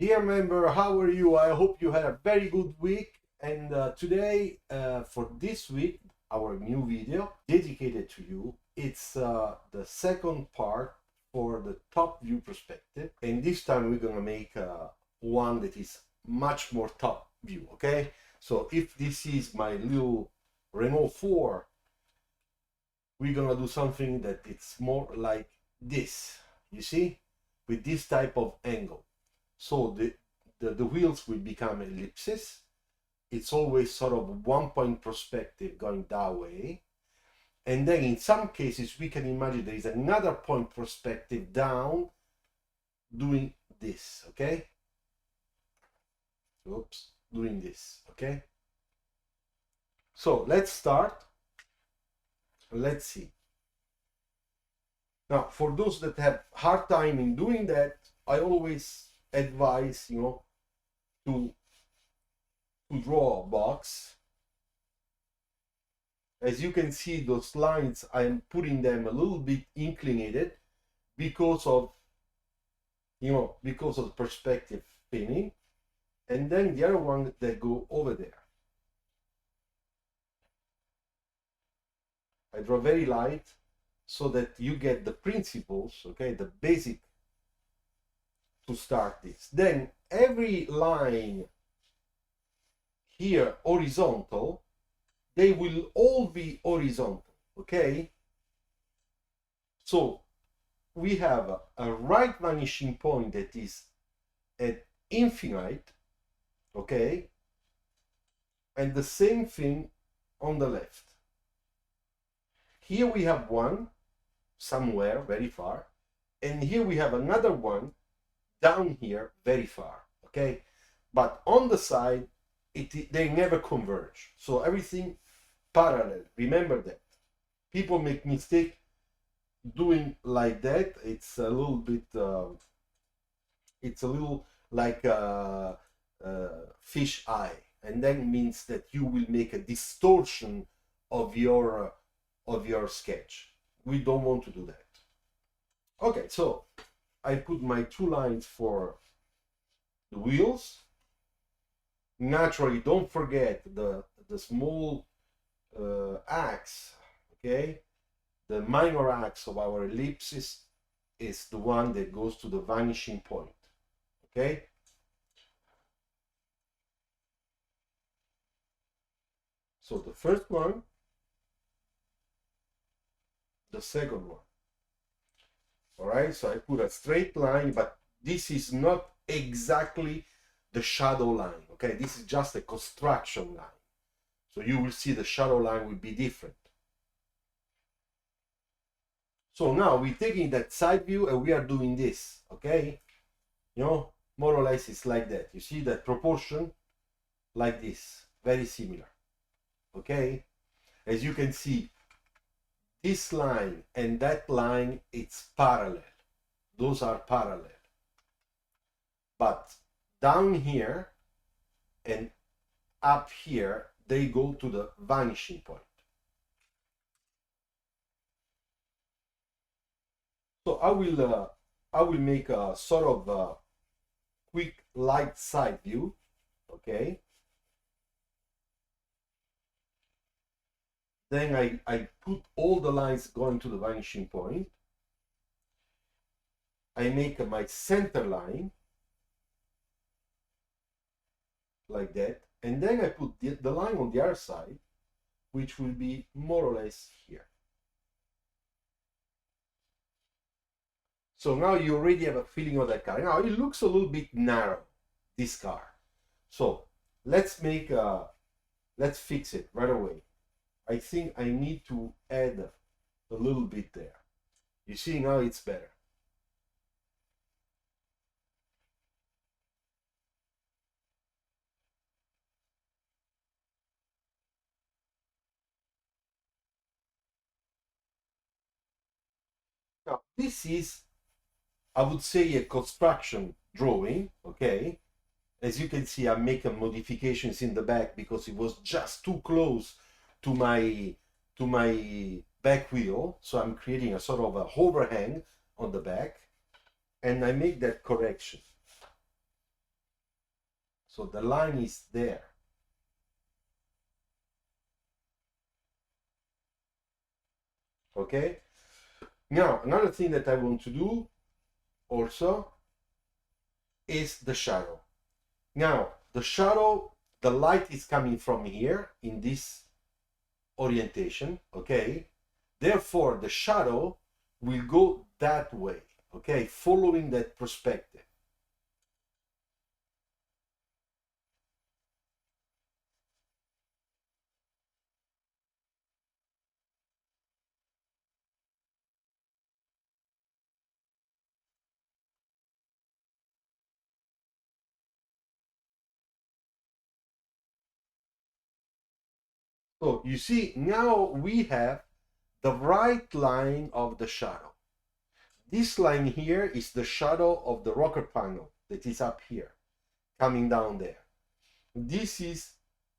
Dear member, how are you? I hope you had a very good week. And today, for this week, our new video dedicated to you, it's the second part for the top view perspective. And this time we're gonna make one that is much more top view, okay? So if this is my little Renault 4, we're gonna do something that it's more like this, you see? With this type of angle. So the wheels will become ellipses. It's always sort of one point perspective going that way. And then in some cases, we can imagine there is another point perspective down doing this, okay? Oops, doing this, okay? So let's start. Let's see. Now, for those that have hard time in doing that, I always advise, to draw a box. As you can see, those lines, I'm putting them a little bit inclinated because of, because of the perspective pinning. And then the other one that go over there. I draw very light so that you get the principles, okay, the basic to start this. Then every line here horizontal, they will all be horizontal, okay? So we have a right vanishing point that is at infinite, okay? And the same thing on the left. Here we have one somewhere very far, and here we have another one down here very far, okay? But on the side, they never converge. So everything parallel. Remember that. People make mistake doing like that. It's a little bit. It's a little like a fish eye, and that means that you will make a distortion of your sketch. We don't want to do that. Okay, so I put my two lines for the wheels. Naturally, don't forget the small axe, okay? The minor axe of our ellipsis is the one that goes to the vanishing point, okay? So the first one, the second one. All right, so I put a straight line, but this is not exactly the shadow line, okay? This is just a construction line. So you will see the shadow line will be different. So now we're taking that side view and we are doing this, okay? More or less it's like that. You see that proportion like this, very similar, okay? As you can see, this line and that line, it's parallel. Those are parallel. But down here and up here, they go to the vanishing point. So I will make a sort of quick light side view, okay? Then I put all the lines going to the vanishing point. I make my center line like that, and then I put the line on the other side, which will be more or less here. So now you already have a feeling of that car. Now it looks a little bit narrow, this car. So let's fix it right away. I think I need to add a little bit there. You see, now it's better. Now this is, I would say, a construction drawing, okay? As you can see, I'm making modifications in the back because it was just too close to my back wheel. So I'm creating a sort of a overhang on the back, and I make that correction. So the line is there. Okay. Now, another thing that I want to do also is the shadow. Now, the shadow, the light is coming from here in this orientation, okay? Therefore, the shadow will go that way, okay? Following that perspective. So you see, now we have the right line of the shadow. This line here is the shadow of the rocker panel that is up here, coming down there. This is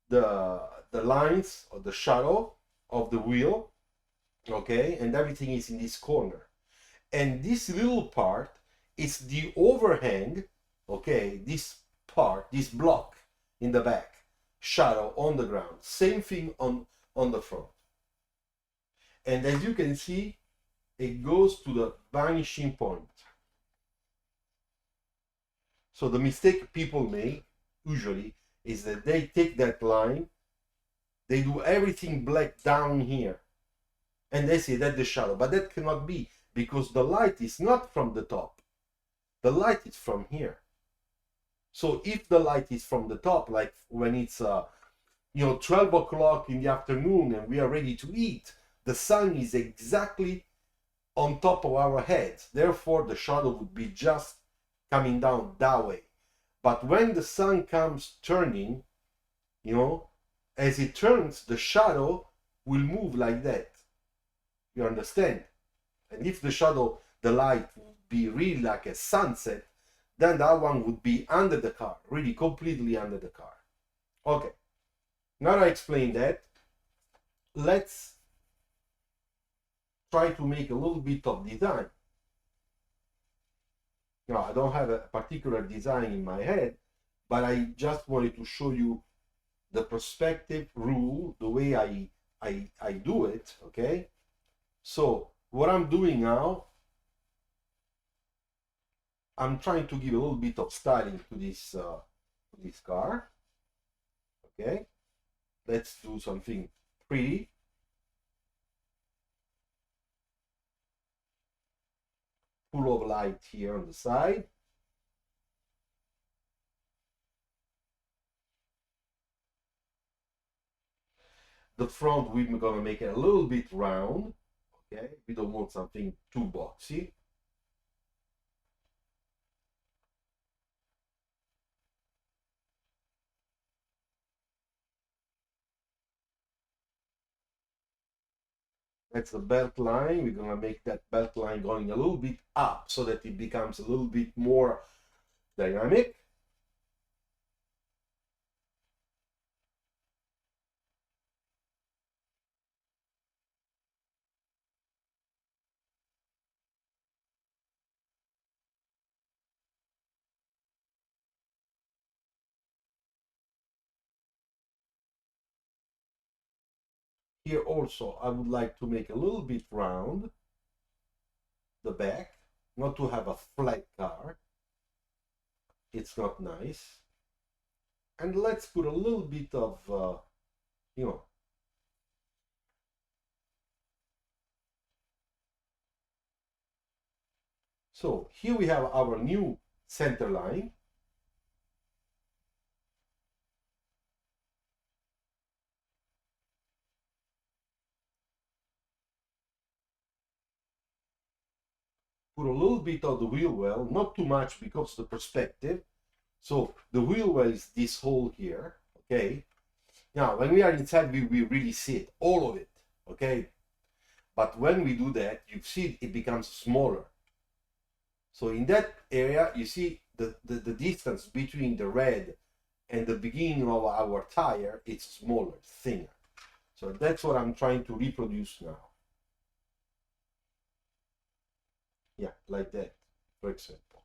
the lines of the shadow of the wheel, okay, and everything is in this corner. And this little part is the overhang, okay, this part, this block in the back, shadow on the ground. Same thing on the front. And as you can see, it goes to the vanishing point. So the mistake people make usually is that they take that line, they do everything black down here, and they say that's the shadow. But that cannot be, because the light is not from the top. The light is from here. So if the light is from the top, like when it's 12 o'clock in the afternoon and we are ready to eat, the sun is exactly on top of our heads. Therefore, the shadow would be just coming down that way. But when the sun comes turning, as it turns, the shadow will move like that. You understand? And if the shadow, the light would be really like a sunset, then that one would be under the car, really completely under the car. Okay, now I explained that, let's try to make a little bit of design. Now, I don't have a particular design in my head, but I just wanted to show you the perspective rule, the way I do it, okay? So what I'm doing now, I'm trying to give a little bit of styling to this car, okay? Let's do something pretty. Full of light here on the side. The front, we're gonna make it a little bit round, okay? We don't want something too boxy. That's the belt line. We're gonna make that belt line going a little bit up so that it becomes a little bit more dynamic. Here also, I would like to make a little bit round the back, not to have a flat car. It's not nice. And let's put a little bit of, So here we have our new center line. Put a little bit of the wheel well, not too much because the perspective. So the wheel well is this hole here, okay? Now, when we are inside, we really see it, all of it, okay? But when we do that, you see it becomes smaller. So in that area, you see the distance between the red and the beginning of our tire, it's smaller, thinner. So that's what I'm trying to reproduce now. Yeah, like that, for example.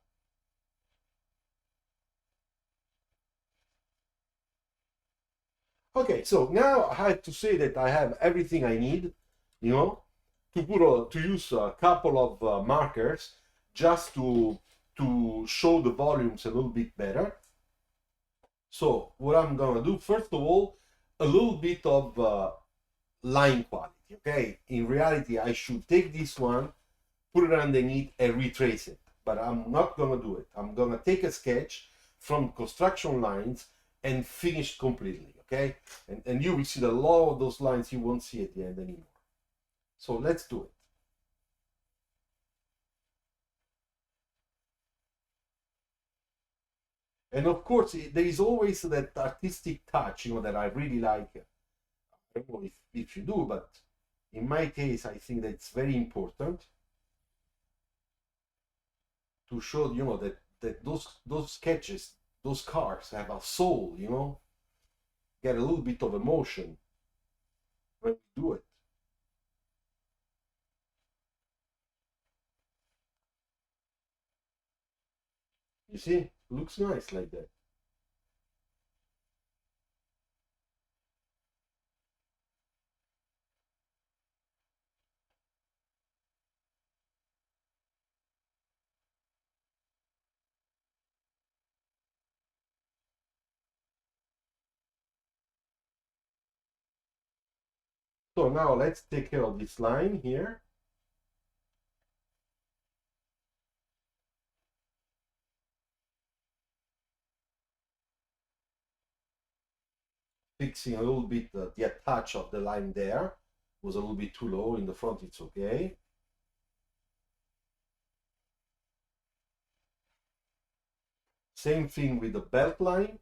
Okay, so now I have to say that I have everything I need, you know, to use a couple of markers just to show the volumes a little bit better. So what I'm gonna do, first of all, a little bit of line quality. Okay, in reality, I should take this one, put it underneath, and retrace it. But I'm not gonna do it. I'm gonna take a sketch from construction lines and finish completely. Okay, and you will see that a lot of those lines you won't see at the end anymore. So let's do it. And of course, there is always that artistic touch, that I really like. I don't know if you do, but in my case, I think that it's very important to show, that those sketches, those cars have a soul, get a little bit of emotion when we do it. You see, looks nice like that. So now let's take care of this line here. Fixing a little bit the attach of the line there. Was a little bit too low in the front, it's okay. Same thing with the belt line.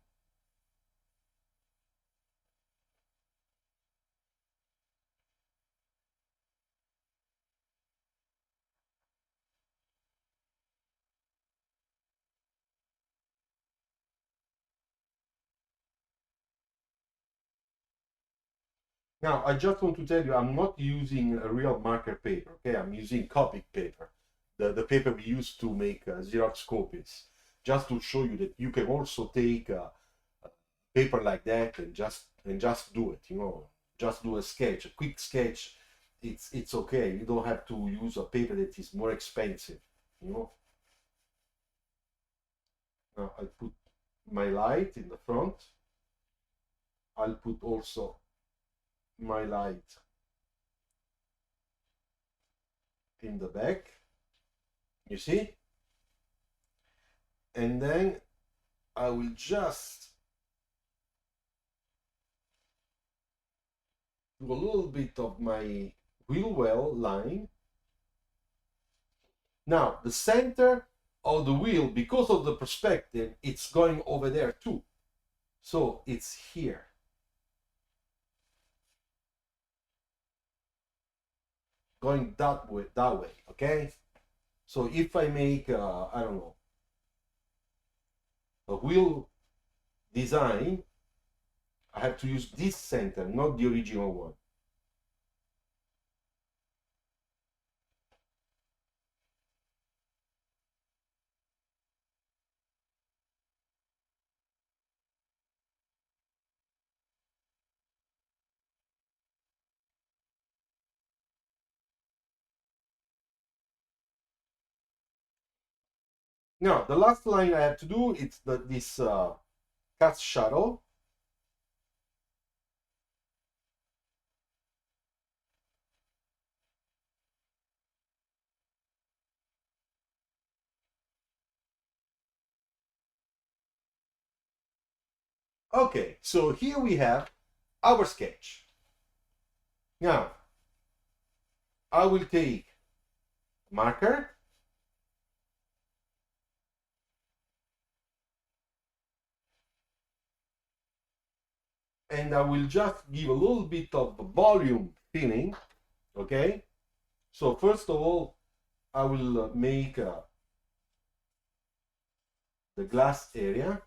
Now, I just want to tell you, I'm not using a real marker paper, okay? I'm using Copic paper, the paper we use to make Xerox copies, just to show you that you can also take a paper like that and just do it, just do a sketch, a quick sketch. It's okay. You don't have to use a paper that is more expensive, you know. Now I'll put my light in the front. I'll put also my light in the back. You see? And then I will just do a little bit of my wheel well line. Now, the center of the wheel, because of the perspective, it's going over there too. So it's here. Going that way, okay? So if I make, I don't know, a wheel design, I have to use this center, not the original one. Now, the last line I have to do is this cut shadow. Okay, so here we have our sketch. Now, I will take marker, and I will just give a little bit of volume filling, okay? So first of all, I will make the glass area,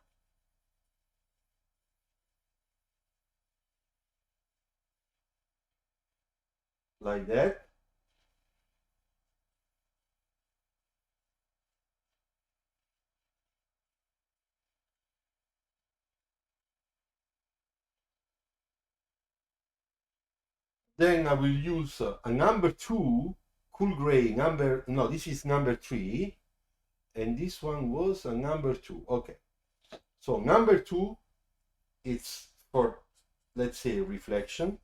like that. Then I will use a number 2 cool gray number, no, this is number 3, and this one was a number 2. Okay, so number 2, it's for, let's say, reflection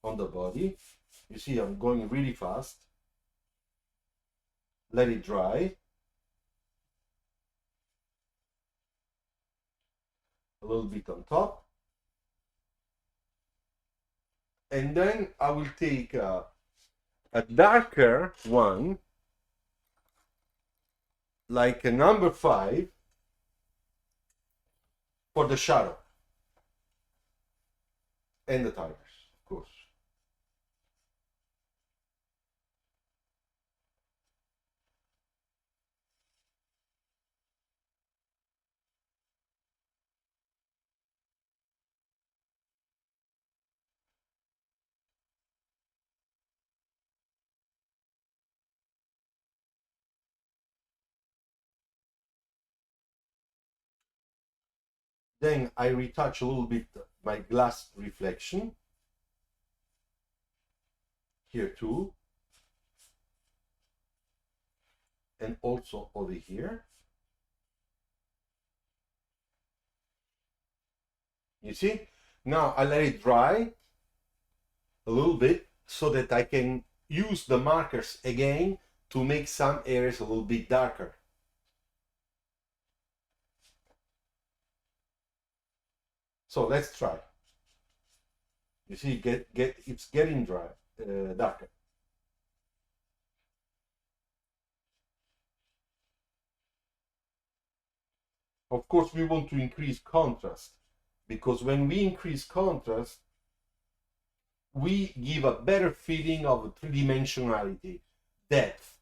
on the body. You see I'm going really fast. Let it dry a little bit on top, and then I will take a darker one, like a number 5, for the shadow and the tigers, of course. Then I retouch a little bit my glass reflection here too, and also over here. You see? Now I let it dry a little bit so that I can use the markers again to make some areas a little bit darker. So let's try. You see, it's getting dry, darker. Of course, we want to increase contrast, because when we increase contrast, we give a better feeling of three-dimensionality, depth.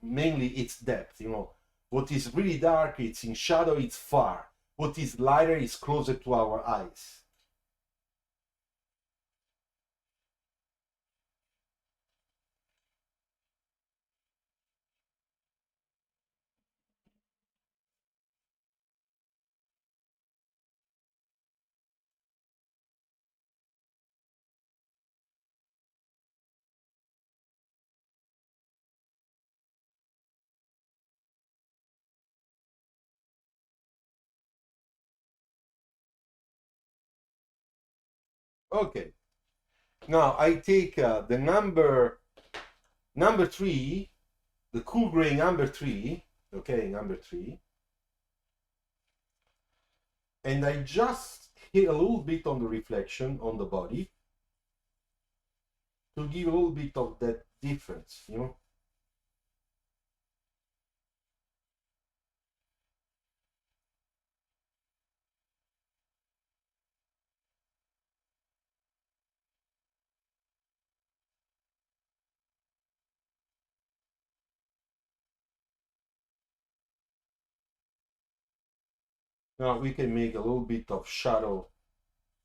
Mainly it's depth, you know. What is really dark, it's in shadow, it's far. What is lighter is closer to our eyes. Okay, now I take the number 3, the cool gray number 3, okay, number 3, and I just hit a little bit on the reflection on the body to give a little bit of that difference, you know. Now we can make a little bit of shadow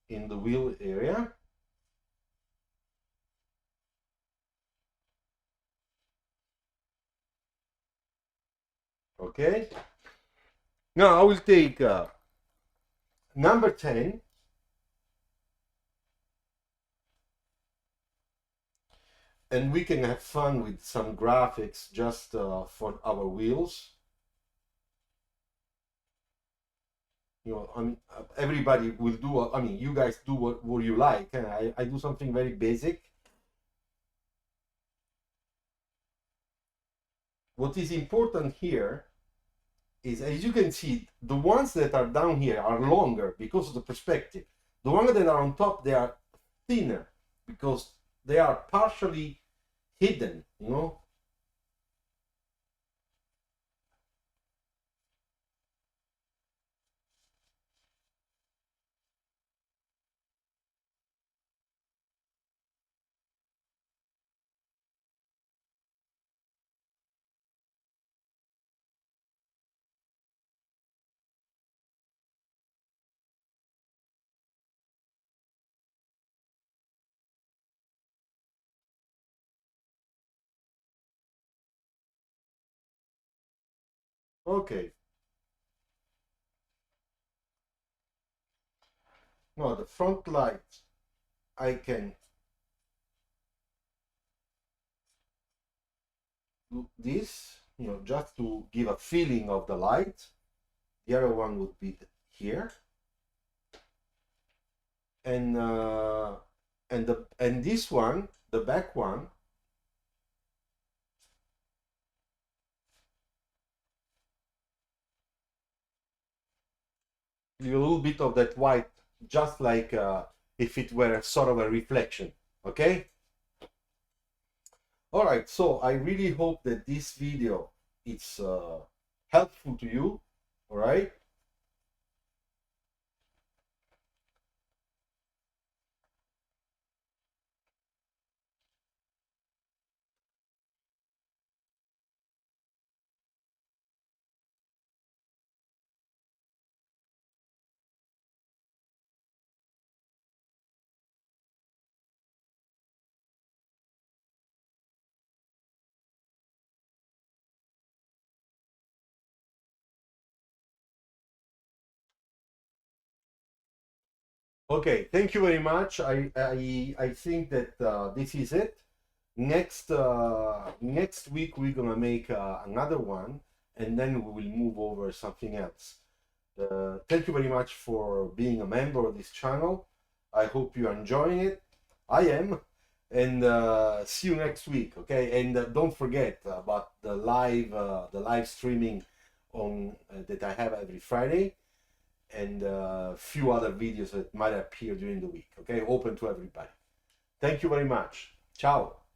in the wheel area. Okay. Now I will take number 10, and we can have fun with some graphics just for our wheels. You know, I mean, everybody will do, I mean, you guys do what you like, and I do something very basic. What is important here is, as you can see, the ones that are down here are longer because of the perspective. The ones that are on top, they are thinner because they are partially hidden, you know. Okay. Now the front light, I can this, you know, just to give a feeling of the light. The other one would be here, and this one, the back one, a little bit of that white, just like if it were sort of a reflection. Okay. All right, so I really hope that this video is helpful to you. All right. Okay, thank you very much. I think that this is it. Next week we're gonna make another one, and then we will move over something else. Thank you very much for being a member of this channel. I hope you're enjoying it. I am, and see you next week. Okay, and don't forget about the live streaming on that I have every Friday, and a few other videos that might appear during the week. Okay, open to everybody. Thank you very much. Ciao.